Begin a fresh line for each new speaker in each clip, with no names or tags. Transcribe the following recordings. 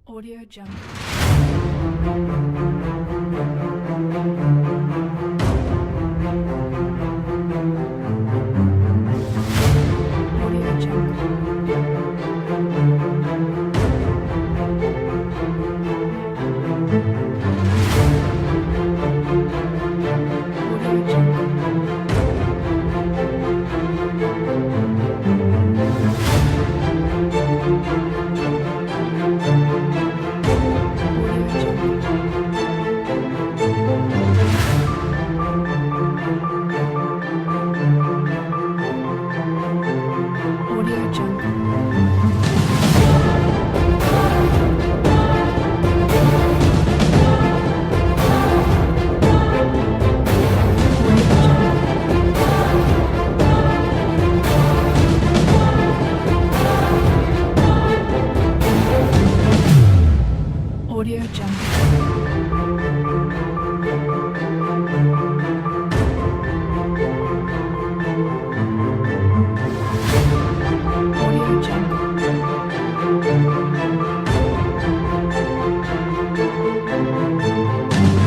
Audio Jungle. Audio Jungle. Audio Jungle. Audio Jungle. Audio Jungle. Audio Jungle.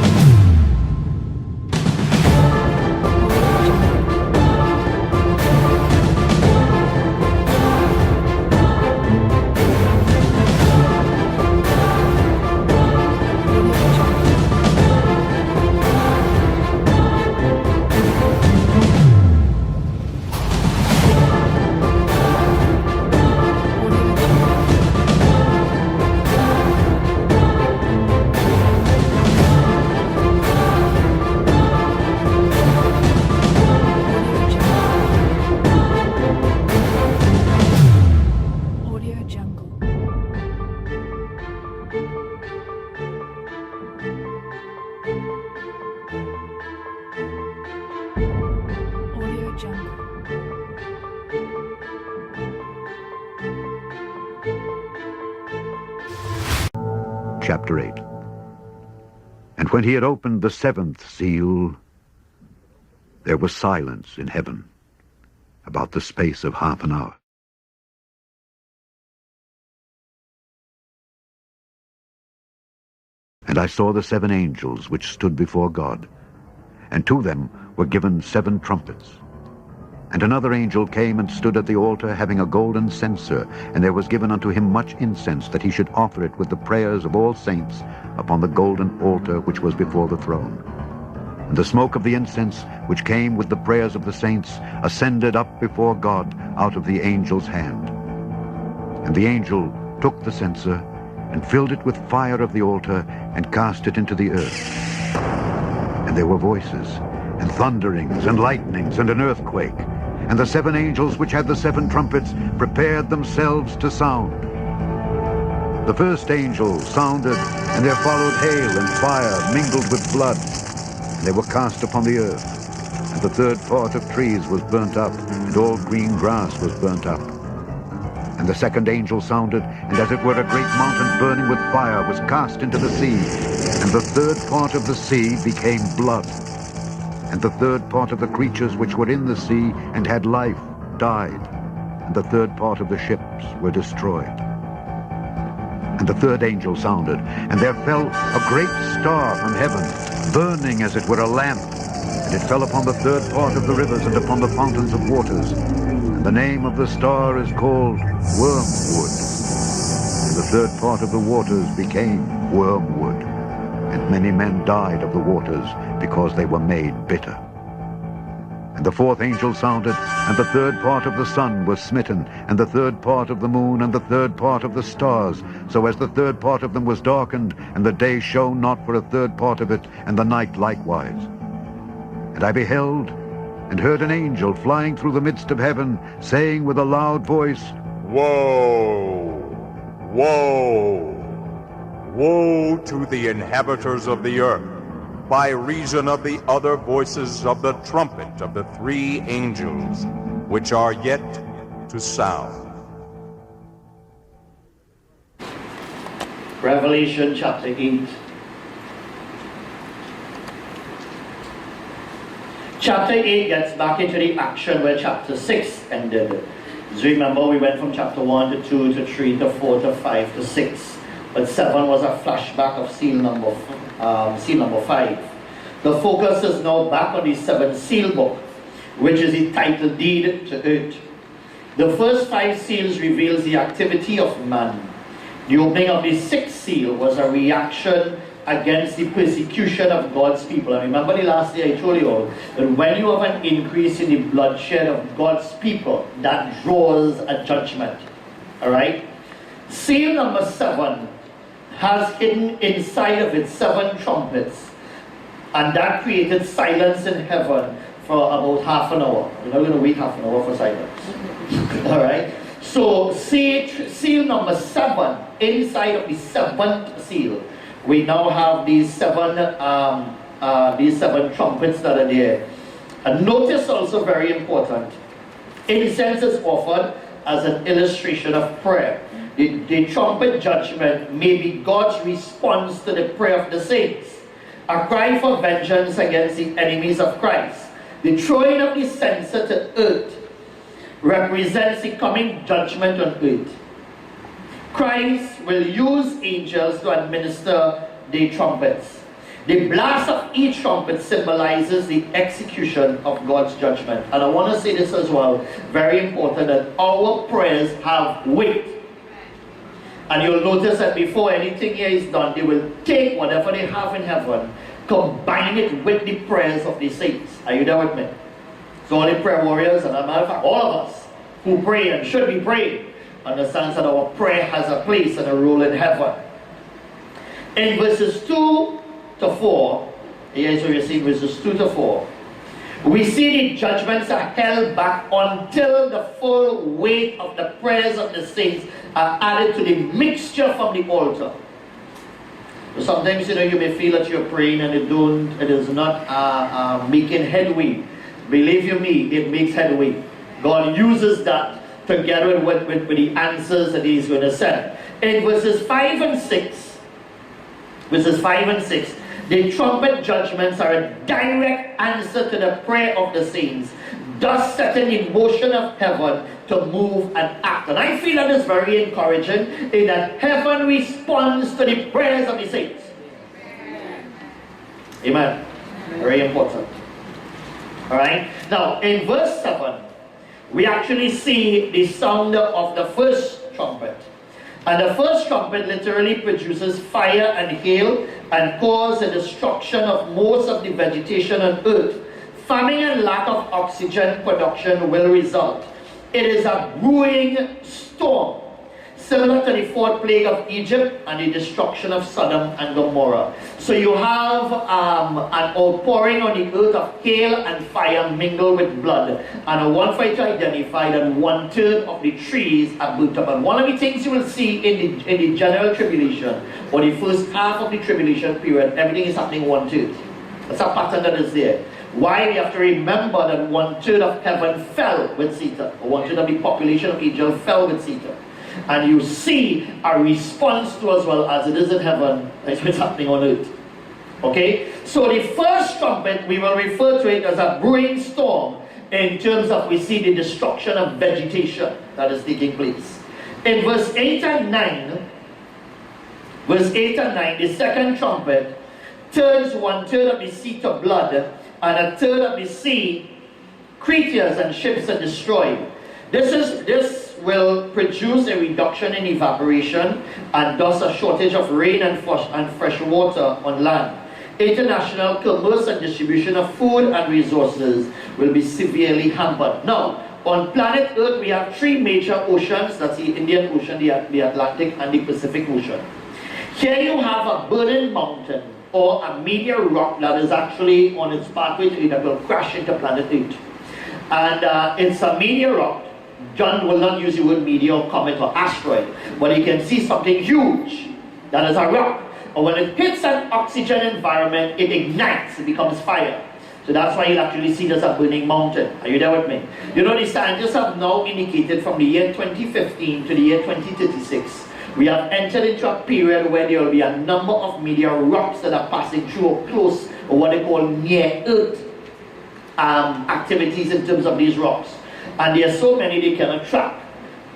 Audio Jungle. Audio Jungle. Audio Jungle.
Chapter 8. And when he had opened the seventh seal, there was silence in heaven about the space of half an hour. And I saw the seven angels which stood before God, and to them were given seven trumpets. And another angel came and stood at the altar, having a golden censer, and there was given unto him much incense, that he should offer it with the prayers of all saints upon the golden altar which was before the throne. And the smoke of the incense, which came with the prayers of the saints, ascended up before God out of the angel's hand. And the angel took the censer, and filled it with fire of the altar, and cast it into the earth. And there were voices, and thunderings, and lightnings, and an earthquake. And the seven angels which had the seven trumpets prepared themselves to sound. The first angel sounded, and there followed hail and fire mingled with blood, and they were cast upon the earth. And the third part of trees was burnt up, and all green grass was burnt up. And the second angel sounded, and as it were a great mountain burning with fire was cast into the sea, and the third part of the sea became blood. And the third part of the creatures which were in the sea and had life died, and the third part of the ships were destroyed. And the third angel sounded, and there fell a great star from heaven, burning as it were a lamp, and it fell upon the third part of the rivers and upon the fountains of waters. And the name of the star is called Wormwood. And the third part of the waters became wormwood, and many men died of the waters, because they were made bitter. And the fourth angel sounded, and the third part of the sun was smitten, and the third part of the moon, and the third part of the stars, so as the third part of them was darkened, and the day shone not for a third part of it, and the night likewise. And I beheld, and heard an angel flying through the midst of heaven, saying with a loud voice,
Woe! Woe! Woe to the inhabitants of the earth, by reason of the other voices of the trumpet of the three angels, which are yet to sound.
Revelation chapter 8. Chapter 8 gets back into the action where chapter 6 ended. As you remember, we went from chapter 1 to 2 to 3 to 4 to 5 to 6. but 7 was a flashback of seal number 5. The focus is now back on the 7th seal book, which is entitled Deed to Earth. The first 5 seals reveals the activity of man. The opening of the 6th seal was a reaction against the persecution of God's people. And remember the last day I told you all that when you have an increase in the bloodshed of God's people, that draws a judgment. Alright? Seal number 7 has hidden inside of it 7 trumpets, and that created silence in heaven for about half an hour. We're not going to wait half an hour for silence. Alright? So seal number 7, inside of the 7th seal, we now have these 7 trumpets that are there. And notice also, very important, incense is offered as an illustration of prayer. The trumpet judgment may be God's response to the prayer of the saints, a cry for vengeance against the enemies of Christ. The throwing of the censer to earth represents the coming judgment on earth. Christ will use angels to administer the trumpets. The blast of each trumpet symbolizes the execution of God's judgment. And I want to say this as well, very important, that our prayers have weight. And you'll notice that before anything here is done, they will take whatever they have in heaven, combine it with the prayers of the saints. Are you there with me? So all the prayer warriors, and as a matter of fact, all of us who pray and should be praying, understands that our prayer has a place and a role in heaven. In verses 2 to 4, here's what you see, verses 2 to 4, we see the judgments are held back until the full weight of the prayers of the saints are added to the mixture from the altar. So sometimes, you may feel that you're praying and it is not making headway. Believe you me, it makes headway. God uses that together with the answers that He's going to send. In verses 5 and 6, the trumpet judgments are a direct answer to the prayer of the saints, thus setting the motion of heaven to move and act. And I feel that is very encouraging, in that heaven responds to the prayers of the saints. Amen. Very important. Alright? Now, in verse 7, we actually see the sound of the first trumpet. And the first trumpet literally produces fire and hail and causes the destruction of most of the vegetation on earth. Famine and lack of oxygen production will result. It is a brewing storm, similar to the 4th plague of Egypt and the destruction of Sodom and Gomorrah. So you have an outpouring on the earth of hail and fire mingled with blood. And I want for you to identify that 1/3 of the trees are burnt up. And one of the things you will see in the general tribulation, or the first half of the tribulation period, everything is happening 1/3. That's a pattern that is there. Why? We have to remember that 1/3 of heaven fell with Satan, or 1/3 of the population of Israel fell with Satan. And you see a response to as well as it is in heaven, that's what's happening on earth. Okay? So the first trumpet, we will refer to it as a brewing storm, in terms of we see the destruction of vegetation that is taking place. In verse 8 and 9, the second trumpet turns 1/3 of the sea to blood, and 1/3 of the sea, creatures and ships are destroyed. This will produce a reduction in evaporation and thus a shortage of rain and fresh water on land. International commerce and distribution of food and resources will be severely hampered. Now, on planet Earth, we have 3 major oceans. That's the Indian Ocean, the Atlantic, and the Pacific Ocean. Here you have a burning mountain, or a meteor rock that is actually on its pathway to that will crash into planet Earth. And it's a meteor rock. John will not use the word meteor, comet, or asteroid, but you can see something huge that is a rock. And when it hits an oxygen environment, it ignites, it becomes fire. So that's why you'll actually see there's a burning mountain. Are you there with me? You know, the scientists have now indicated from the year 2015 to the year 2036, we have entered into a period where there will be a number of meteor rocks that are passing through or close, or what they call near Earth activities in terms of these rocks. And there are so many they cannot track.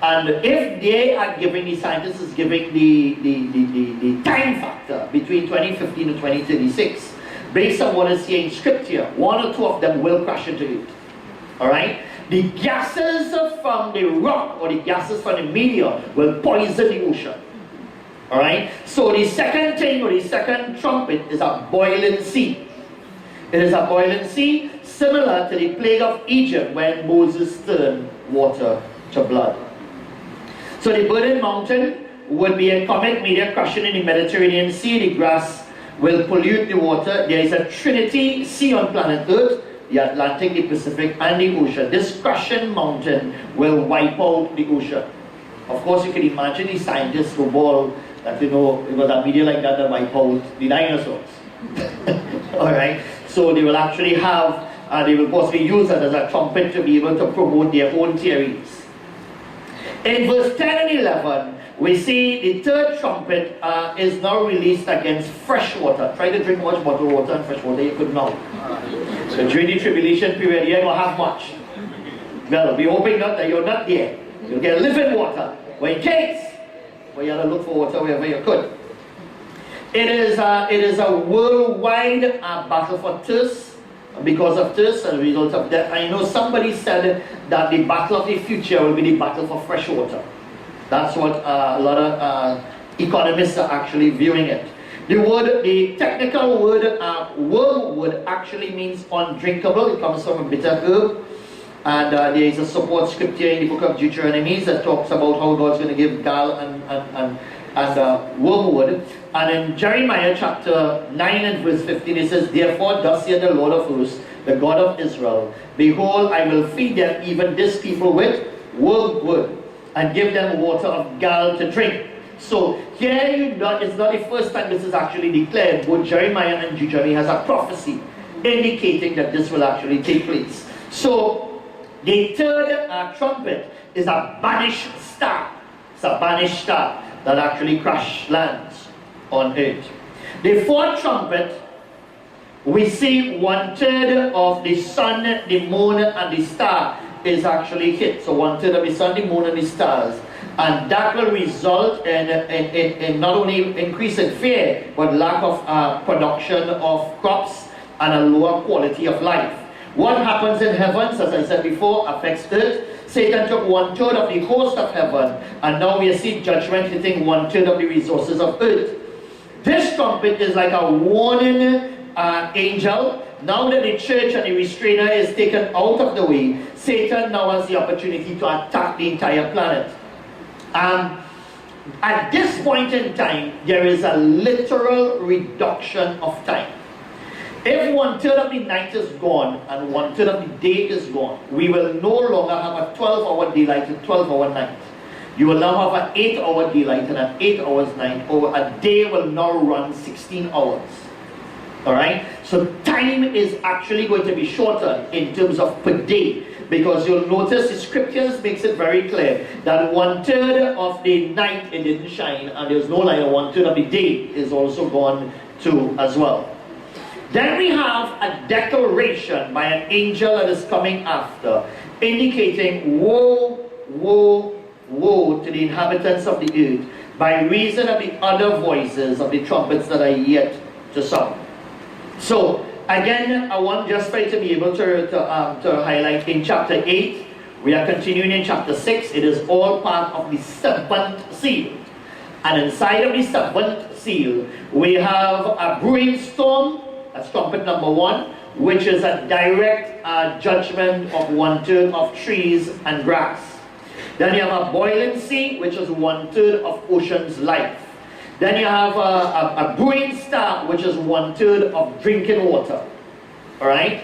And if they are giving, the scientists is giving the time factor between 2015 and 2036, based on what is here in scripture, one or two of them will crash into it. Alright? The gases from the rock or the gases from the meteor will poison the ocean. Alright? So the second thing, or the second trumpet, is a boiling sea. It is a boiling sea, similar to the plague of Egypt when Moses turned water to blood. So the burning mountain would be a comet meteor crashing in the Mediterranean Sea. The grass will pollute the water. There is a trinity sea on planet Earth, the Atlantic, the Pacific, and the ocean. This crushing mountain will wipe out the ocean. Of course, you can imagine the scientists who ball that, it was a meteor like that wipe out the dinosaurs. Alright, so they will actually have, they will possibly use it as a trumpet to be able to promote their own theories. In verse 10 and 11, we see the third trumpet is now released against fresh water. Try to drink much bottled water and fresh water, you could not. So during the tribulation period, you don't have much. Well, we're hoping not that you're not there. You'll get living water. But in case, well, you have to look for water wherever you could. It is a worldwide battle for thirst. Because of this, as a result of that, I know somebody said that the battle of the future will be the battle for fresh water. That's what a lot of economists are actually viewing it. The technical word wormwood actually means undrinkable. It comes from a bitter herb. And there is a support scripture in the book of Deuteronomy that talks about how God's going to give gall and wormwood. And in Jeremiah chapter 9 and verse 15 it says, "Therefore thus saith the Lord of hosts, the God of Israel, behold, I will feed them, even this people, with wormwood, and give them water of gall to drink." So here it's not the first time this is actually declared. Both Jeremiah and Deuteronomy has a prophecy indicating that this will actually take place. So the third trumpet is a banished star. It's a banished star that actually crash lands on earth. The fourth trumpet, we see 1/3 of the sun, the moon, and the star is actually hit. So 1/3 of the sun, the moon, and the stars. And that will result in not only increase in fear, but lack of production of crops and a lower quality of life. What happens in heavens, as I said before, affects earth. Satan took 1/3 of the host of heaven, and now we see judgment hitting 1/3 of the resources of earth. This trumpet is like a warning angel. Now that the church and the restrainer is taken out of the way, Satan now has the opportunity to attack the entire planet. At this point in time, there is a literal reduction of time. If 1/3 of the night is gone and 1/3 of the day is gone, we will no longer have a 12-hour daylight and 12-hour night. You will now have an 8-hour daylight and an 8 hours night, or a day will now run 16 hours. Alright? So time is actually going to be shorter in terms of per day, because you'll notice the scriptures makes it very clear that 1/3 of the night it didn't shine, and there's no light, and 1/3 of the day is also gone too as well. Then we have a declaration by an angel that is coming after, indicating woe, woe, woe to the inhabitants of the earth, by reason of the other voices of the trumpets that are yet to sound. So again, I want just for you to be able to highlight in chapter 8, we are continuing in chapter 6, it is all part of the seventh seal. And inside of the seventh seal, we have a brewing storm. That's trumpet number 1, which is a direct judgment of 1/3 of trees and grass. Then you have a boiling sea, which is 1/3 of ocean's life. Then you have a brewing star, which is 1/3 of drinking water. Alright?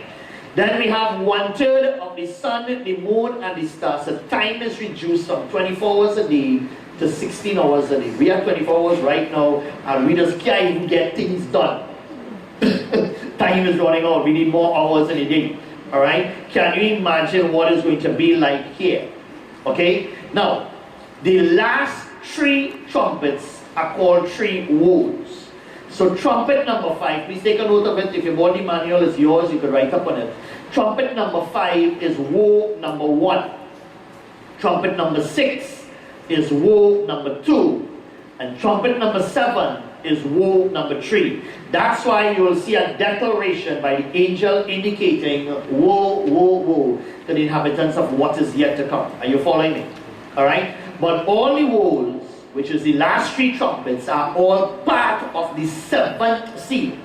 Then we have 1/3 of the sun, the moon, and the stars. So time is reduced from 24 hours a day to 16 hours a day. We have 24 hours right now, and we just can't even get things done. Time is running out. We need more hours in a day. Alright? Can you imagine what it's going to be like here? Okay? Now, the last 3 trumpets are called 3 woes. So trumpet number 5, please take a note of it. If your body manual is yours, you could write up on it. Trumpet number 5 is woe number 1. Trumpet number 6 is woe number 2. And trumpet number 7 is woe number 3. That's why you will see a declaration by the angel indicating woe, woe, woe to the inhabitants of what is yet to come. Are you following me? Alright? But all the woes, which is the last 3 trumpets, are all part of the 7th seal.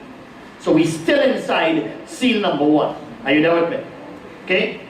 So we're still inside seal number 1. Are you there with me? Okay?